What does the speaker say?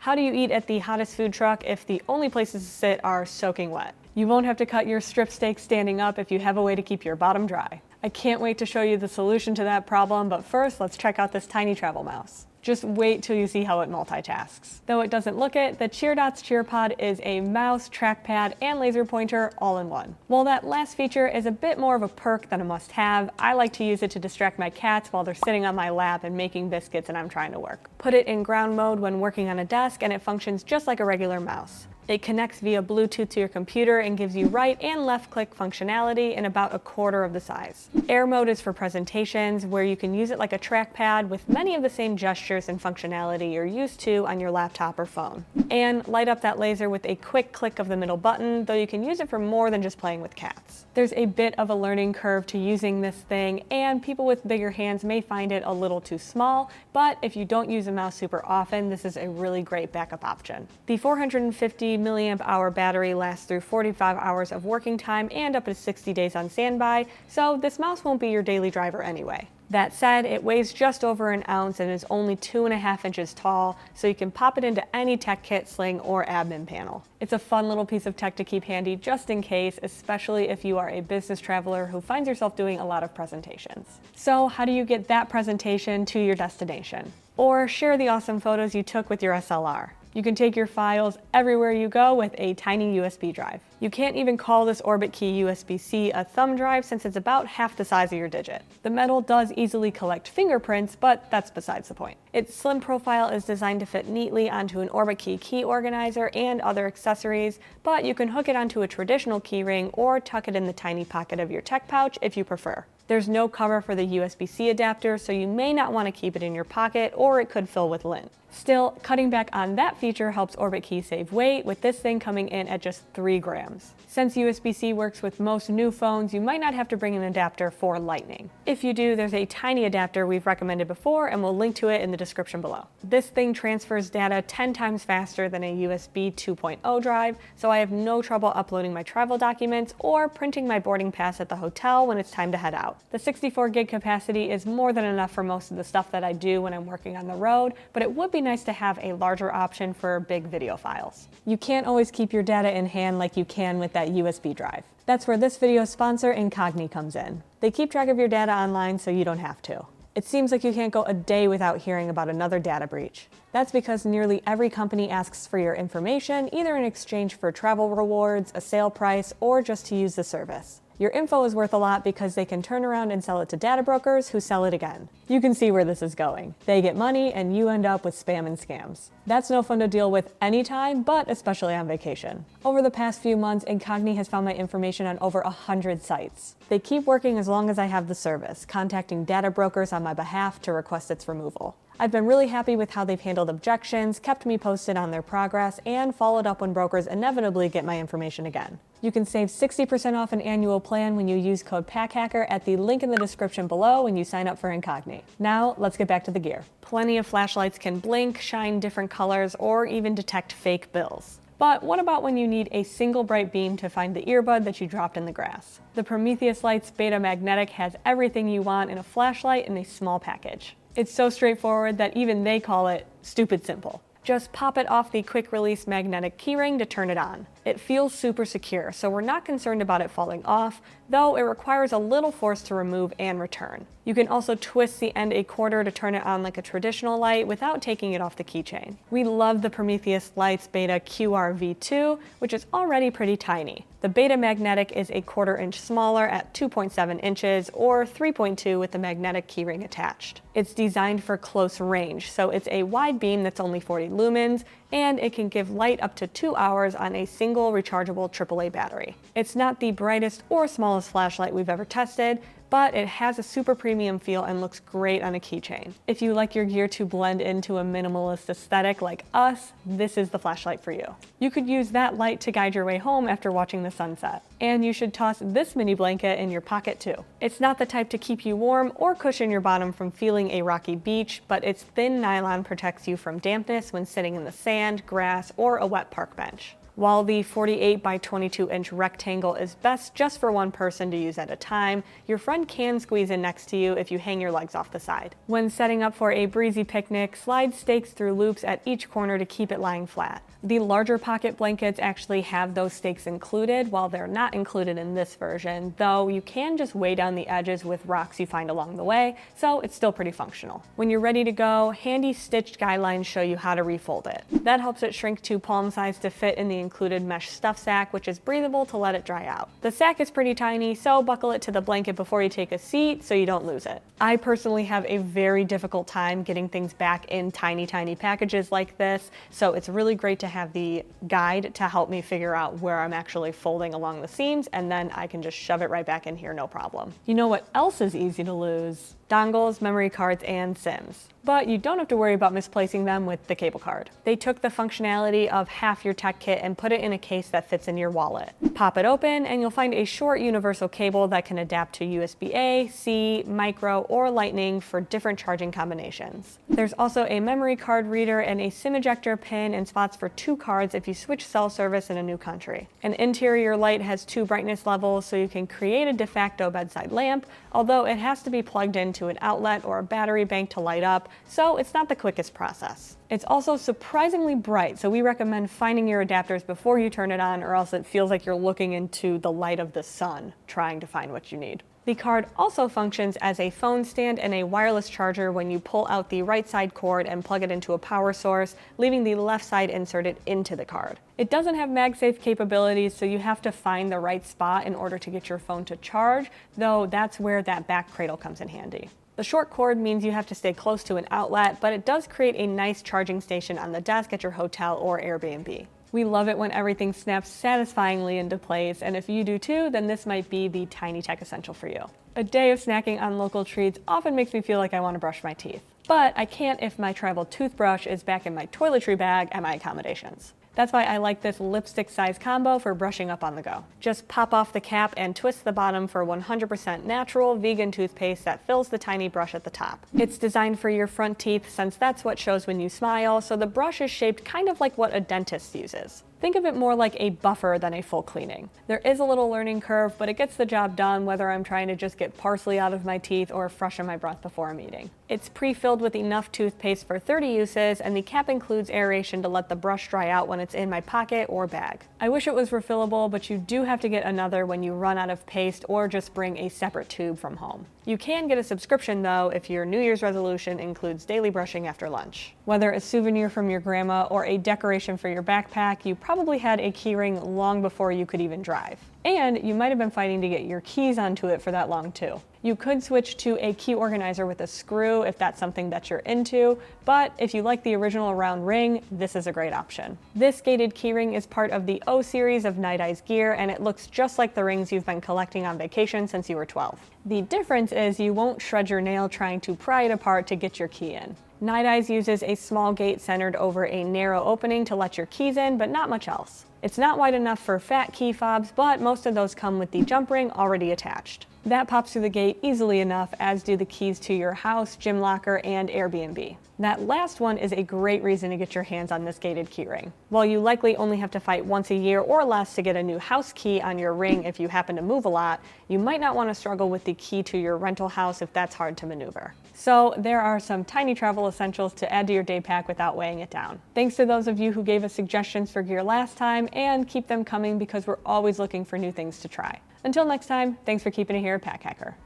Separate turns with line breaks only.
How do you eat at the hottest food truck if the only places to sit are soaking wet? You won't have to cut your strip steak standing up if you have a way to keep your bottom dry. I can't wait to show you the solution to that problem, but first let's check out this tiny travel mouse. Just wait till you see how it multitasks. Though it doesn't look it, the Cheerdots CheerPod is a mouse, trackpad, and laser pointer all in one. While that last feature is a bit more of a perk than a must-have, I like to use it to distract my cats while they're sitting on my lap and making biscuits and I'm trying to work. Put it in ground mode when working on a desk and it functions just like a regular mouse. It connects via Bluetooth to your computer and gives you right and left click functionality in about a quarter of the size. Air mode is for presentations, where you can use it like a trackpad with many of the same gestures and functionality you're used to on your laptop or phone. And light up that laser with a quick click of the middle button, though you can use it for more than just playing with cats. There's a bit of a learning curve to using this thing, and people with bigger hands may find it a little too small, but if you don't use a mouse super often, this is a really great backup option. The 450 milliamp hour battery lasts through 45 hours of working time and up to 60 days on standby, so this mouse won't be your daily driver anyway. That said, it weighs just over an ounce and is only 2.5 inches tall, so you can pop it into any tech kit, sling, or admin panel. It's a fun little piece of tech to keep handy just in case, especially if you are a business traveler who finds yourself doing a lot of presentations. So how do you get that presentation to your destination? Or share the awesome photos you took with your SLR. You can take your files everywhere you go with a tiny USB drive. You can't even call this Orbitkey USB-C a thumb drive since it's about half the size of your digit. The metal does easily collect fingerprints, but that's besides the point. Its slim profile is designed to fit neatly onto an Orbitkey key organizer and other accessories, but you can hook it onto a traditional keyring or tuck it in the tiny pocket of your tech pouch if you prefer. There's no cover for the USB-C adapter, so you may not want to keep it in your pocket or it could fill with lint. Still, cutting back on that feature helps Orbitkey save weight, with this thing coming in at just 3 grams. Since USB-C works with most new phones, you might not have to bring an adapter for Lightning. If you do, there's a tiny adapter we've recommended before and we'll link to it in the description below. This thing transfers data 10 times faster than a USB 2.0 drive, so I have no trouble uploading my travel documents or printing my boarding pass at the hotel when it's time to head out. The 64 gig capacity is more than enough for most of the stuff that I do when I'm working on the road, but it would be nice to have a larger option for big video files. You can't always keep your data in hand like you can with that USB drive. That's where this video's sponsor, Incogni, comes in. They keep track of your data online so you don't have to. It seems like you can't go a day without hearing about another data breach. That's because nearly every company asks for your information, either in exchange for travel rewards, a sale price, or just to use the service. Your info is worth a lot because they can turn around and sell it to data brokers who sell it again. You can see where this is going. They get money and you end up with spam and scams. That's no fun to deal with anytime, but especially on vacation. Over the past few months, Incogni has found my information on over 100 sites. They keep working as long as I have the service, contacting data brokers on my behalf to request its removal. I've been really happy with how they've handled objections, kept me posted on their progress, and followed up when brokers inevitably get my information again. You can save 60% off an annual plan when you use code PACKHACKER at the link in the description below when you sign up for Incogni. Now, let's get back to the gear. Plenty of flashlights can blink, shine different colors, or even detect fake bills. But what about when you need a single bright beam to find the earbud that you dropped in the grass? The Prometheus Light's Beta Magnetic has everything you want in a flashlight in a small package. It's so straightforward that even they call it stupid simple. Just pop it off the quick release magnetic keyring to turn it on. It feels super secure, so we're not concerned about it falling off, though it requires a little force to remove and return. You can also twist the end a quarter to turn it on like a traditional light without taking it off the keychain. We love the Prometheus Light's Beta QRV2, which is already pretty tiny. The Beta Magnetic is a 1/4 inch smaller at 2.7 inches or 3.2 with the magnetic keyring attached. It's designed for close range, so it's a wide beam that's only 40 lumens, and it can give light up to 2 hours on a single rechargeable AAA battery. It's not the brightest or smallest flashlight we've ever tested, but it has a super premium feel and looks great on a keychain. If you like your gear to blend into a minimalist aesthetic like us, this is the flashlight for you. You could use that light to guide your way home after watching the sunset. And you should toss this mini blanket in your pocket too. It's not the type to keep you warm or cushion your bottom from feeling a rocky beach, but its thin nylon protects you from dampness when sitting in the sand, grass, or a wet park bench. While the 48 by 22 inch rectangle is best just for one person to use at a time, your friend can squeeze in next to you if you hang your legs off the side. When setting up for a breezy picnic, slide stakes through loops at each corner to keep it lying flat. The larger pocket blankets actually have those stakes included, while they're not included in this version, though you can just weigh down the edges with rocks you find along the way, so it's still pretty functional. When you're ready to go, handy stitched guidelines show you how to refold it. That helps it shrink to palm size to fit in the included mesh stuff sack, which is breathable to let it dry out. The sack is pretty tiny, so buckle it to the blanket before you take a seat so you don't lose it. I personally have a very difficult time getting things back in tiny packages like this, so it's really great to have the guide to help me figure out where I'm actually folding along the seams, and then I can just shove it right back in here, no problem. You know what else is easy to lose? Dongles, memory cards, and SIMs. But you don't have to worry about misplacing them with the KableCARD. They took the functionality of half your tech kit and put it in a case that fits in your wallet. Pop it open and you'll find a short universal cable that can adapt to USB-A, C, micro, or lightning for different charging combinations. There's also a memory card reader and a SIM ejector pin and spots for 2 cards if you switch cell service in a new country. An interior light has 2 brightness levels, so you can create a de facto bedside lamp, although it has to be plugged into an outlet or a battery bank to light up, so it's not the quickest process. It's also surprisingly bright, so we recommend finding your adapters before you turn it on, or else it feels like you're looking into the light of the sun trying to find what you need. The card also functions as a phone stand and a wireless charger when you pull out the right side cord and plug it into a power source, leaving the left side inserted into the card. It doesn't have MagSafe capabilities, so you have to find the right spot in order to get your phone to charge, though that's where that back cradle comes in handy. The short cord means you have to stay close to an outlet, but it does create a nice charging station on the desk at your hotel or Airbnb. We love it when everything snaps satisfyingly into place, and if you do too, then this might be the tiny tech essential for you. A day of snacking on local treats often makes me feel like I want to brush my teeth, but I can't if my travel toothbrush is back in my toiletry bag at my accommodations. That's why I like this lipstick size combo for brushing up on the go. Just pop off the cap and twist the bottom for 100% natural vegan toothpaste that fills the tiny brush at the top. It's designed for your front teeth since that's what shows when you smile, so the brush is shaped kind of like what a dentist uses. Think of it more like a buffer than a full cleaning. There is a little learning curve, but it gets the job done whether I'm trying to just get parsley out of my teeth or freshen my breath before I'm eating. It's pre-filled with enough toothpaste for 30 uses, and the cap includes aeration to let the brush dry out when it's in my pocket or bag. I wish it was refillable, but you do have to get another when you run out of paste or just bring a separate tube from home. You can get a subscription though if your New Year's resolution includes daily brushing after lunch. Whether a souvenir from your grandma or a decoration for your backpack, you probably had a keyring long before you could even drive. And you might have been fighting to get your keys onto it for that long too. You could switch to a key organizer with a screw if that's something that you're into, but if you like the original round ring, this is a great option. This gated keyring is part of the O series of Nite's gear, and it looks just like the rings you've been collecting on vacation since you were 12. The difference is you won't shred your nail trying to pry it apart to get your key in. Nite uses a small gate centered over a narrow opening to let your keys in, but not much else. It's not wide enough for fat key fobs, but most of those come with the jump ring already attached. That pops through the gate easily enough, as do the keys to your house, gym locker, and Airbnb. That last one is a great reason to get your hands on this gated keyring. While you likely only have to fight once a year or less to get a new house key on your ring if you happen to move a lot, you might not want to struggle with the key to your rental house if that's hard to maneuver. So there are some tiny travel essentials to add to your day pack without weighing it down. Thanks to those of you who gave us suggestions for gear last time, and keep them coming because we're always looking for new things to try. Until next time, thanks for keeping it here at Pack Hacker.